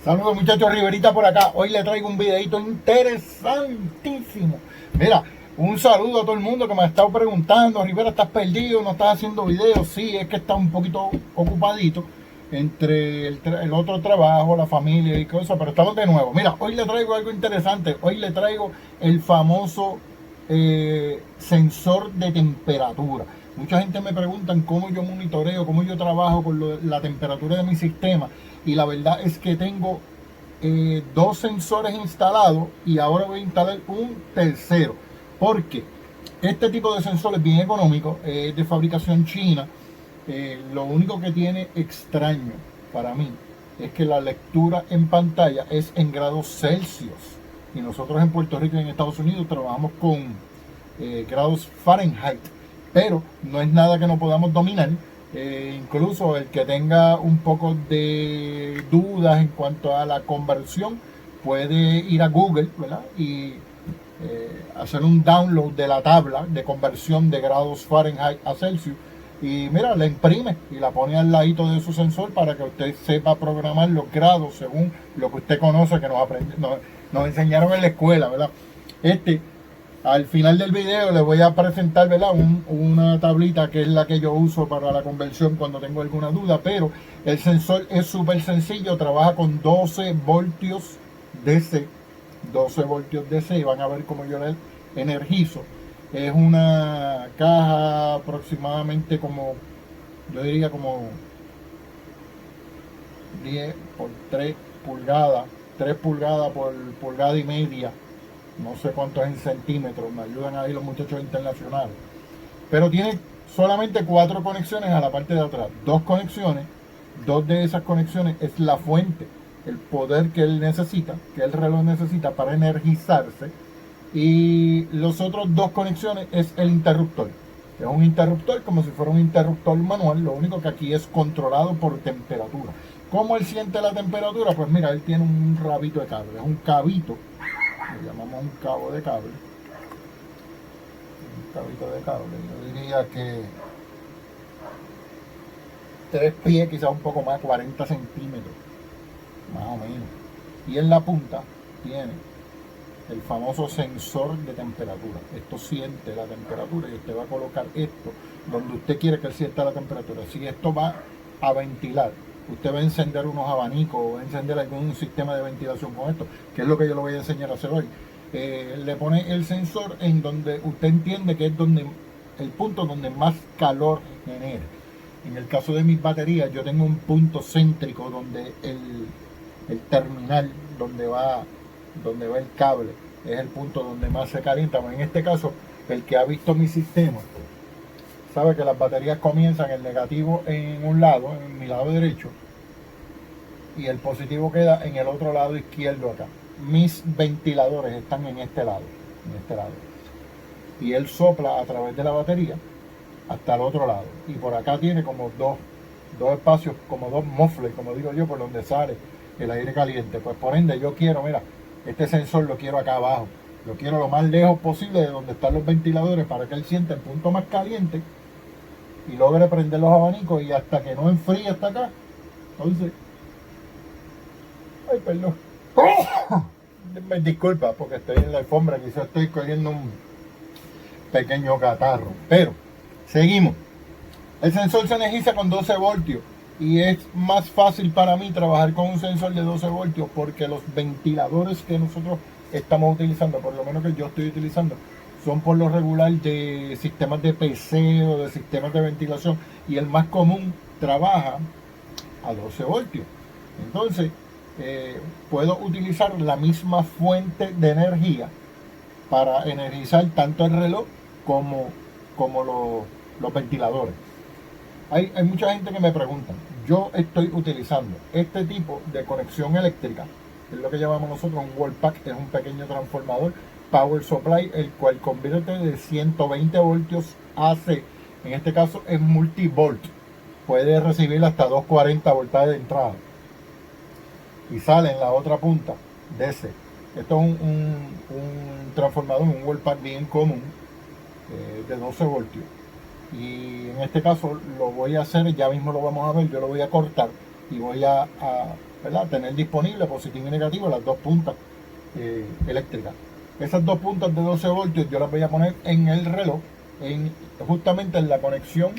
Saludos muchachos, Riverita por acá. Hoy le traigo un videito interesantísimo. Mira, un saludo a todo el mundo que me ha estado preguntando: Rivera, ¿estás perdido? ¿No estás haciendo videos? Sí, es que está un poquito ocupadito entre el otro trabajo, la familia y cosas, pero estamos de nuevo. Mira, hoy le traigo algo interesante. Hoy le traigo el famoso sensor de temperatura. Mucha gente me preguntan cómo yo monitoreo, cómo yo trabajo con la temperatura de mi sistema, y la verdad es que tengo dos sensores instalados y ahora voy a instalar un tercero, porque este tipo de sensor es bien económico, es de fabricación china. Lo único que tiene extraño para mí es que la lectura en pantalla es en grados Celsius, y nosotros en Puerto Rico y en Estados Unidos trabajamos con grados Fahrenheit, pero no es nada que no podamos dominar. Incluso el que tenga un poco de dudas en cuanto a la conversión puede ir a Google, ¿verdad? Y hacer un download de la tabla de conversión de grados Fahrenheit a Celsius, y mira, la imprime y la pone al ladito de su sensor para que usted sepa programar los grados según lo que usted conoce, que nos enseñaron en la escuela, ¿verdad? Al final del video les voy a presentar, ¿verdad? Una tablita que es la que yo uso para la conversión cuando tengo alguna duda, pero el sensor es súper sencillo, trabaja con 12 voltios DC, 12 voltios DC, y van a ver cómo yo le energizo. Es una caja aproximadamente como, yo diría como 10 por 3 pulgadas, 3 pulgadas por pulgada y media. No sé cuánto es en centímetros, me ayudan ahí los muchachos internacionales. Pero tiene solamente 4 conexiones a la parte de atrás. 2 conexiones, 2 de esas conexiones es la fuente, el poder que él necesita, que el reloj necesita para energizarse. Y los otros 2 conexiones es el interruptor. Es un interruptor como si fuera un interruptor manual, lo único que aquí es controlado por temperatura. ¿Cómo él siente la temperatura? Pues mira, él tiene un rabito de cable, es un cabito. Le llamamos un cabo de cable, un cabito de cable, yo diría que 3 pies, quizás un poco más, 40 centímetros, más o menos. Y en la punta tiene el famoso sensor de temperatura. Esto siente la temperatura y usted va a colocar esto donde usted quiere que él sienta la temperatura. Si esto va a ventilar, usted va a encender unos abanicos o va a encender algún sistema de ventilación con esto, que es lo que yo le voy a enseñar a hacer hoy. Le pone el sensor en donde usted entiende que es donde el punto donde más calor genera. En el caso de mis baterías, yo tengo un punto céntrico donde el terminal donde va el cable es el punto donde más se calienta. En este caso, el que ha visto mi sistema sabe que las baterías comienzan el negativo en un lado, en mi lado derecho, y el positivo queda en el otro lado izquierdo acá. Mis ventiladores están en este lado, y él sopla a través de la batería hasta el otro lado, y por acá tiene como dos espacios, como 2 mufflers, como digo yo, por donde sale el aire caliente. Pues por ende yo quiero, mira, este sensor lo quiero acá abajo, lo quiero lo más lejos posible de donde están los ventiladores para que él sienta el punto más caliente y logre prender los abanicos, y hasta que no enfríe hasta acá. Entonces, ay, perdón, me disculpa porque estoy en la alfombra, quizás estoy cogiendo un pequeño catarro, pero seguimos. El sensor se energiza con 12 voltios y es más fácil para mí trabajar con un sensor de 12 voltios porque los ventiladores que nosotros estamos utilizando, por lo menos que yo estoy utilizando, son por lo regular de sistemas de PC o de sistemas de ventilación, y el más común trabaja a 12 voltios. Entonces puedo utilizar la misma fuente de energía para energizar tanto el reloj como los ventiladores. Hay mucha gente que me pregunta. Yo estoy utilizando este tipo de conexión eléctrica, es lo que llamamos nosotros un wall pack, es un pequeño transformador power supply, el cual convierte de 120 voltios AC, en este caso es multivolt, puede recibir hasta 240 voltajes de entrada, y sale en la otra punta DC. Esto es un transformador, un wall pack bien común, de 12 voltios. Y en este caso lo voy a hacer, ya mismo lo vamos a ver, yo lo voy a cortar y voy a ¿verdad? Tener disponible positivo y negativo las dos puntas eléctricas. Esas dos puntas de 12 voltios yo las voy a poner en el reloj, justamente en la conexión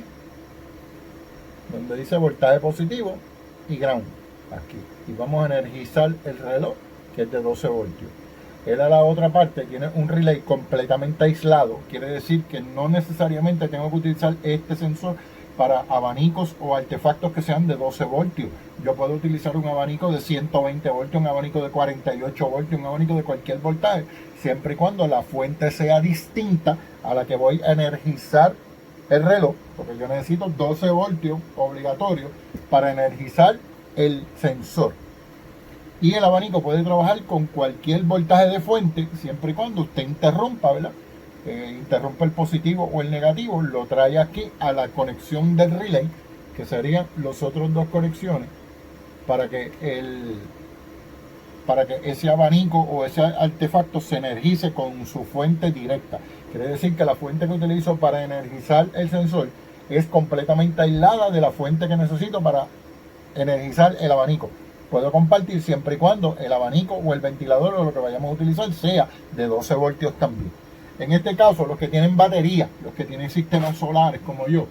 donde dice voltaje positivo y ground, aquí. Y vamos a energizar el reloj, que es de 12 voltios. Él a la otra parte tiene un relay completamente aislado, quiere decir que no necesariamente tengo que utilizar este sensor para abanicos o artefactos que sean de 12 voltios. Yo puedo utilizar un abanico de 120 voltios, un abanico de 48 voltios, un abanico de cualquier voltaje, siempre y cuando la fuente sea distinta a la que voy a energizar el reloj, porque yo necesito 12 voltios obligatorio para energizar el sensor. Y el abanico puede trabajar con cualquier voltaje de fuente, siempre y cuando usted interrumpa, ¿verdad? Interrumpa el positivo o el negativo, lo trae aquí a la conexión del relay, que serían los otros dos conexiones, para que ese abanico o ese artefacto se energice con su fuente directa. Quiere decir que la fuente que utilizo para energizar el sensor es completamente aislada de la fuente que necesito para energizar el abanico. Puedo compartir siempre y cuando el abanico o el ventilador o lo que vayamos a utilizar sea de 12 voltios también. En este caso, los que tienen batería, los que tienen sistemas solares como yo,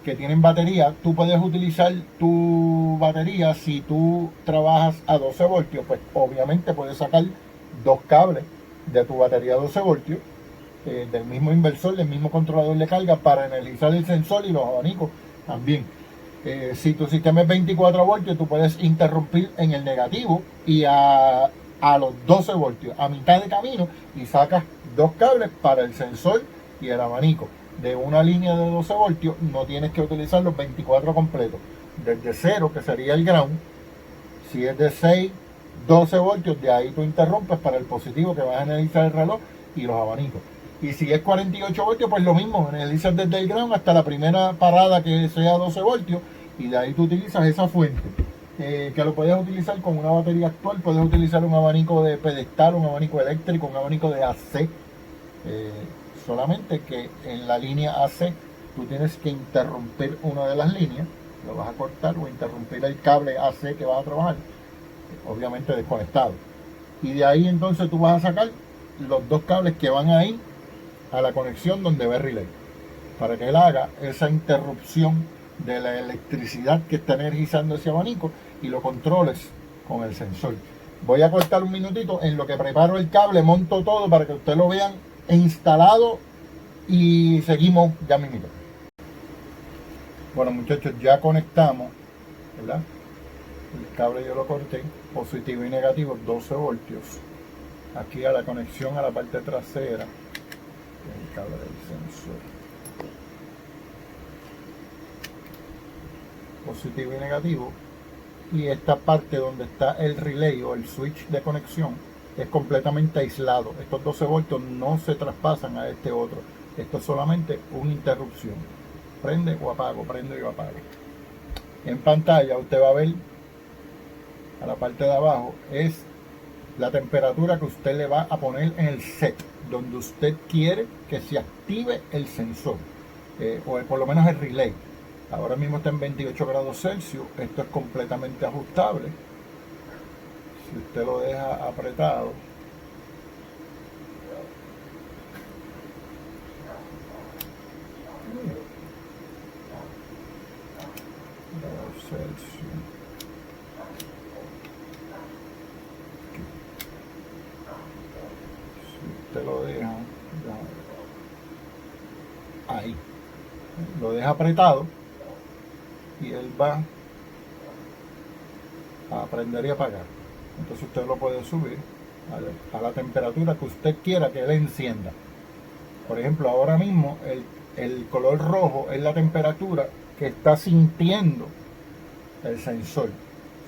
que tienen batería, tú puedes utilizar tu batería. Si tú trabajas a 12 voltios, pues obviamente puedes sacar dos cables de tu batería a 12 voltios, del mismo inversor, del mismo controlador de carga, para energizar el sensor y los abanicos también. Si tu sistema es 24 voltios, tú puedes interrumpir en el negativo y a los 12 voltios, a mitad de camino, y sacas dos cables para el sensor y el abanico. De una línea de 12 voltios no tienes que utilizar los 24 completos. Desde 0, que sería el ground, si es de 6, 12 voltios, de ahí tú interrumpes para el positivo que vas a energizar el reloj y los abanicos. Y si es 48 voltios, pues lo mismo, energizas desde el ground hasta la primera parada que sea 12 voltios, y de ahí tú utilizas esa fuente, que lo puedes utilizar con una batería actual. Puedes utilizar un abanico de pedestal, un abanico eléctrico, un abanico de AC, solamente que en la línea AC tú tienes que interrumpir una de las líneas, lo vas a cortar o interrumpir el cable AC que vas a trabajar, obviamente desconectado, y de ahí entonces tú vas a sacar los dos cables que van ahí a la conexión donde va el relay, para que él haga esa interrupción de la electricidad que está energizando ese abanico y lo controles con el sensor. Voy a cortar un minutito en lo que preparo el cable, monto todo para que ustedes lo vean instalado y seguimos ya mismo. Bueno, muchachos, ya conectamos, ¿verdad? El cable yo lo corté, positivo y negativo, 12 voltios. Aquí a la conexión a la parte trasera, el cable del sensor. Positivo y negativo. Y esta parte donde está el relay o el switch de conexión es completamente aislado. Estos 12 voltios no se traspasan a este otro. Esto es solamente una interrupción. Prende o apago, prende y apago. En pantalla usted va a ver, a la parte de abajo, es la temperatura que usted le va a poner en el set, donde usted quiere que se active el sensor, o por lo menos el relay. Ahora mismo está en 28 grados Celsius. Esto es completamente ajustable. Si usted lo deja apretado, grados Celsius. Si usted lo deja ahí, lo deja apretado, y él va a prender y apagar. Entonces usted lo puede subir a la temperatura que usted quiera que él encienda. Por ejemplo, ahora mismo el color rojo es la temperatura que está sintiendo el sensor.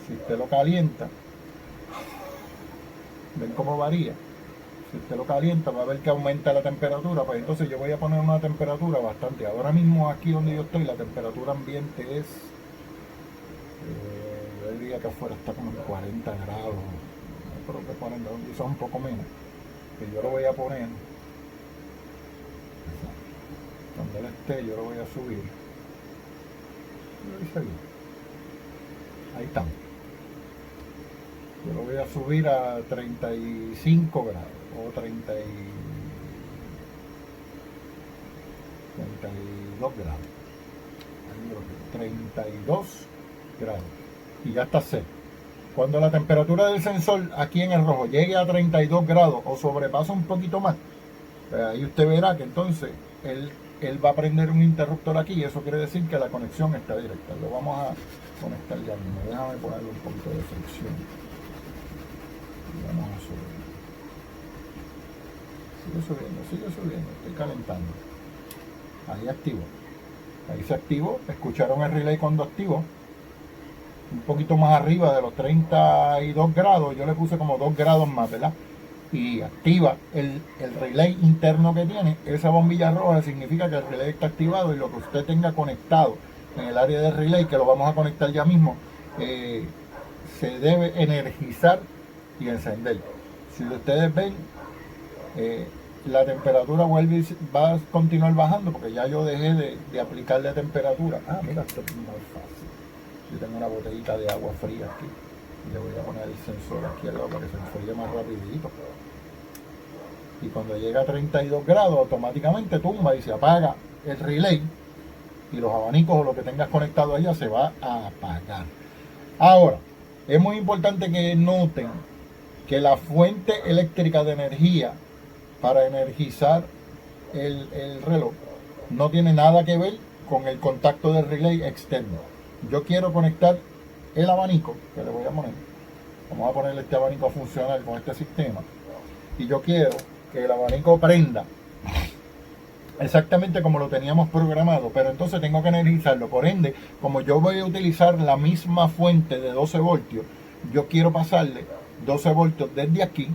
Si usted lo calienta, ven cómo varía. Si usted lo calienta, va a ver que aumenta la temperatura. Pues entonces yo voy a poner una temperatura bastante. Ahora mismo aquí donde yo estoy, la temperatura ambiente es, yo diría que afuera está como en 40 grados. No creo que 40, quizás un poco menos. Que yo lo voy a poner, donde él esté, yo lo voy a subir. Ahí está. Yo lo voy a subir a 35 grados o 32 grados. 32 grados. Y ya está set. Cuando la temperatura del sensor aquí en el rojo llegue a 32 grados o sobrepasa un poquito más, ahí usted verá que entonces él va a prender un interruptor aquí y eso quiere decir que la conexión está directa. Lo vamos a conectar ya mismo. Déjame ponerle un poquito de fricción. Y vamos a subir. Sigue subiendo. Estoy calentando. Ahí activo. Ahí se activó. Escucharon el relay cuando activó. Un poquito más arriba de los 32 grados. Yo le puse como 2 grados más, ¿verdad? Y activa el relay interno que tiene. Esa bombilla roja significa que el relay está activado y lo que usted tenga conectado en el área del relay, que lo vamos a conectar ya mismo, se debe energizar y encender. Si ustedes ven, la temperatura va a continuar bajando porque ya yo dejé de aplicarle temperatura. Mira, esto es muy fácil. Yo tengo una botellita de agua fría aquí y le voy a poner el sensor aquí al lado para que se enfríe más rapidito. Y cuando llega a 32 grados automáticamente tumba y se apaga el relay y los abanicos o lo que tengas conectado allá se va a apagar. Ahora, es muy importante que noten que la fuente eléctrica de energía para energizar el reloj no tiene nada que ver con el contacto del relay externo. Yo quiero conectar el abanico que le voy a poner. Vamos a ponerle este abanico funcional con este sistema. Y yo quiero que el abanico prenda exactamente como lo teníamos programado, pero entonces tengo que energizarlo. Por ende, como yo voy a utilizar la misma fuente de 12 voltios, yo quiero pasarle 12 voltios desde aquí,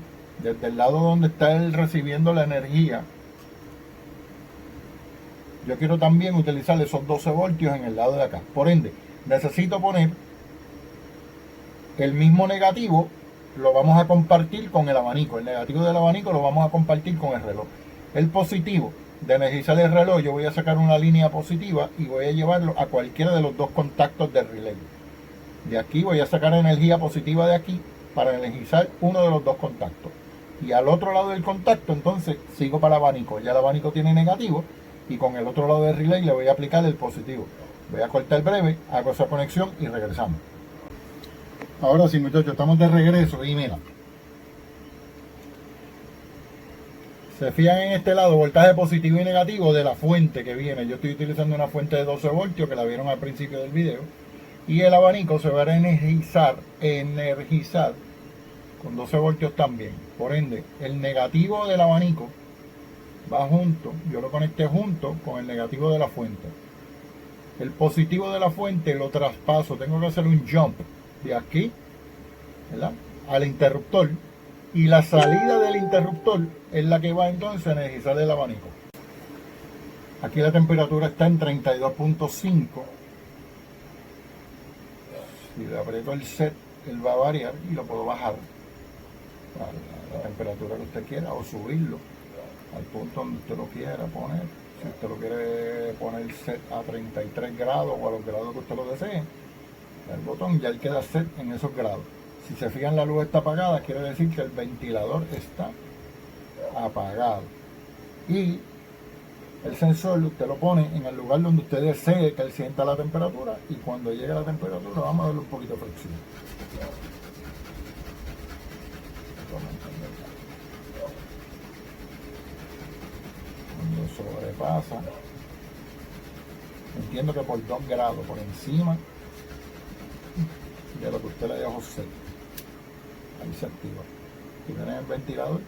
desde el lado donde está él recibiendo la energía. Yo quiero también utilizar esos 12 voltios en el lado de acá. Por ende, necesito poner el mismo negativo, lo vamos a compartir con el abanico. El negativo del abanico lo vamos a compartir con el reloj. El positivo de energizar el reloj, yo voy a sacar una línea positiva y voy a llevarlo a cualquiera de los dos contactos del relay. De aquí voy a sacar energía positiva de aquí para energizar uno de los dos contactos. Y al otro lado del contacto, entonces, sigo para el abanico. Ya el abanico tiene negativo y con el otro lado del relay le voy a aplicar el positivo. Voy a cortar breve, hago esa conexión y regresamos. Ahora sí, muchachos, estamos de regreso y mira. Se fijan en este lado, voltaje positivo y negativo de la fuente que viene. Yo estoy utilizando una fuente de 12 voltios que la vieron al principio del video. Y el abanico se va a energizar con 12 voltios también. Por ende, el negativo del abanico va junto, yo lo conecté junto con el negativo de la fuente. El positivo de la fuente lo traspaso, tengo que hacer un jump de aquí, ¿verdad?, al interruptor. Y la salida del interruptor es la que va entonces a energizar el abanico. Aquí la temperatura está en 32.5. Si le aprieto el set, él va a variar y lo puedo bajar a la temperatura que usted quiera o subirlo al punto donde usted lo quiera poner. Si usted lo quiere poner set a 33 grados o a los grados que usted lo desee, el botón ya él queda set en esos grados. Si se fijan, la luz está apagada, quiere decir que el ventilador está apagado. Y el sensor usted lo pone en el lugar donde usted desee que él sienta la temperatura, y cuando llegue la temperatura vamos a darle un poquito de fricción. Cuando sobrepasa, entiendo que por 2 grados por encima de lo que usted le dejó set, ahí se activa. Y viene el ventilador,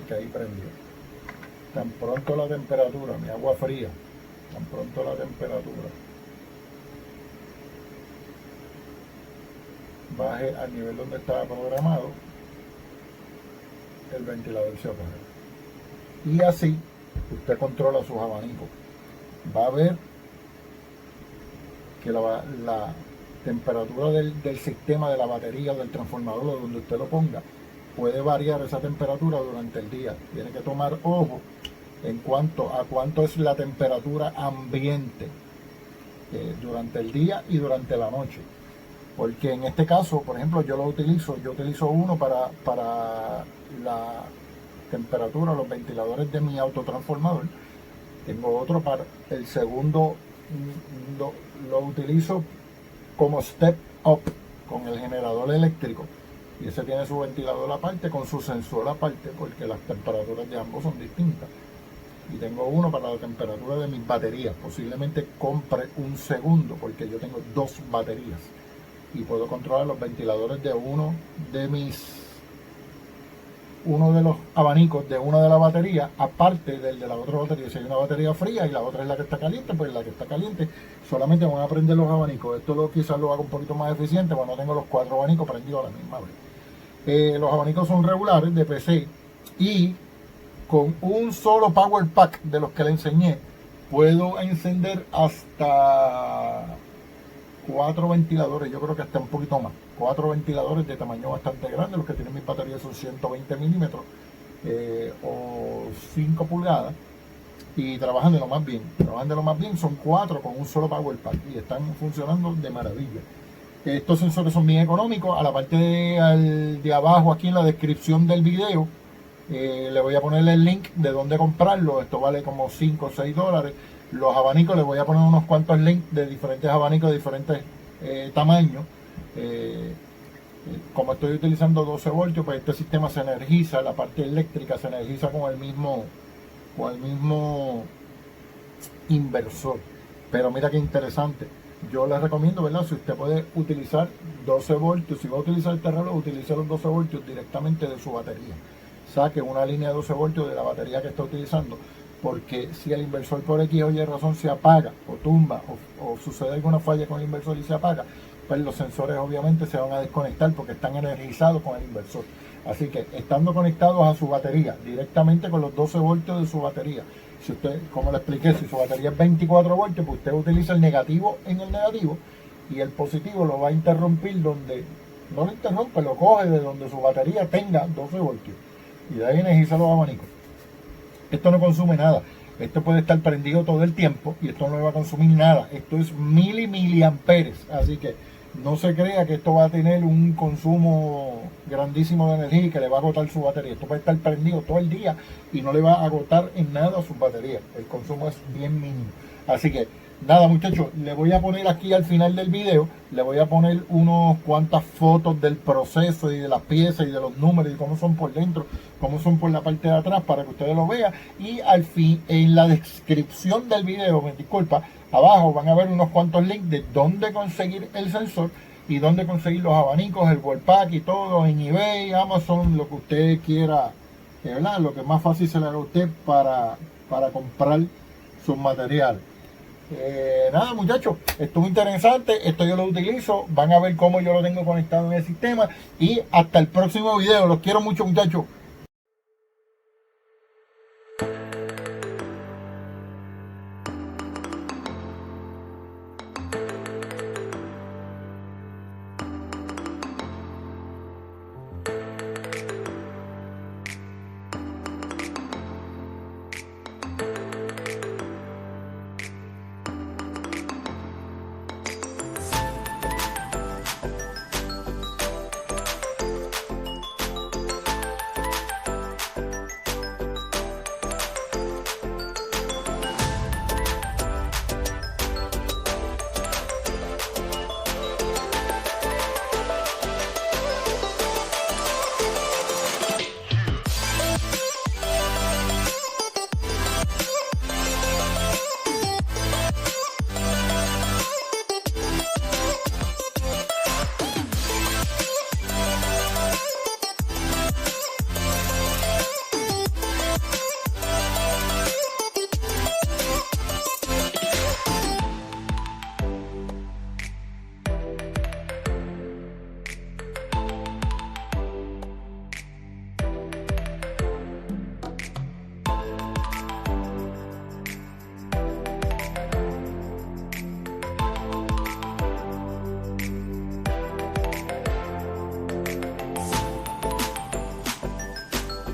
que ahí prendió. Tan pronto la temperatura, mi agua fría, tan pronto la temperatura baje al nivel donde estaba programado, el ventilador se apaga. Y así usted controla sus abanicos. Va a ver que la temperatura del sistema de la batería o del transformador o donde usted lo ponga puede variar esa temperatura durante el día. Tiene que tomar ojo en cuanto a cuánto es la temperatura ambiente durante el día y durante la noche, porque en este caso, por ejemplo, yo utilizo uno para la temperatura, los ventiladores de mi autotransformador. Tengo otro para el segundo, lo utilizo como step up con el generador eléctrico, y ese tiene su ventilador aparte con su sensor aparte, porque las temperaturas de ambos son distintas. Y tengo uno para la temperatura de mis baterías. Posiblemente compre un segundo, porque yo tengo dos baterías y puedo controlar los ventiladores de uno de los abanicos de una de las baterías, aparte del de la otra batería. Si hay una batería fría y la otra es la que está caliente, pues la que está caliente solamente van a prender los abanicos. Esto quizás lo haga un poquito más eficiente, porque no tengo los 4 abanicos prendidos a la misma vez. Los abanicos son regulares de PC, y con un solo power pack de los que le enseñé puedo encender hasta 4 ventiladores. Yo creo que hasta un poquito más. 4 ventiladores de tamaño bastante grande. Los que tienen mis baterías son 120 milímetros o 5 pulgadas, y trabajan de lo más bien. Son 4 con un solo power pack y están funcionando de maravilla. Estos sensores son bien económicos. A la parte de abajo, aquí en la descripción del video, le voy a poner el link de dónde comprarlo. Esto vale como 5 o 6 dólares. Los abanicos, les voy a poner unos cuantos links de diferentes abanicos de diferentes tamaños. Como estoy utilizando 12 voltios, pues este sistema se energiza, la parte eléctrica se energiza con el mismo inversor. Pero mira qué interesante. Yo les recomiendo, ¿verdad? Si usted puede utilizar 12 voltios, si va a utilizar este reloj, utilice los 12 voltios directamente de su batería. Saque una línea de 12 voltios de la batería que está utilizando, porque si el inversor por X o Y razón se apaga o tumba o sucede alguna falla con el inversor y se apaga, pues los sensores obviamente se van a desconectar porque están energizados con el inversor. Así que estando conectados a su batería directamente con los 12 voltios de su batería, si usted, como le expliqué, si su batería es 24 voltios, pues usted utiliza el negativo en el negativo, y el positivo lo va a interrumpir donde, no lo interrumpe, lo coge de donde su batería tenga 12 voltios, y de ahí energiza los abanicos. Esto no consume nada. Esto puede estar prendido todo el tiempo y esto no le va a consumir nada. Esto es miliamperes. Así que no se crea que esto va a tener un consumo grandísimo de energía y que le va a agotar su batería. Esto puede estar prendido todo el día y no le va a agotar en nada su batería. El consumo es bien mínimo. Así que nada, muchachos, le voy a poner aquí al final del video, le voy a poner unos cuantas fotos del proceso y de las piezas y de los números y cómo son por dentro, cómo son por la parte de atrás, para que ustedes lo vean. Y al fin, en la descripción del video, me disculpa, abajo van a ver unos cuantos links de dónde conseguir el sensor y dónde conseguir los abanicos, el wallpack y todo, en eBay, Amazon, lo que usted quiera, ¿verdad? Lo que más fácil se le haga a usted para comprar sus materiales. Nada, muchachos, esto es interesante. Esto yo lo utilizo, van a ver cómo yo lo tengo conectado en el sistema. Y hasta el próximo video. Los quiero mucho, muchachos.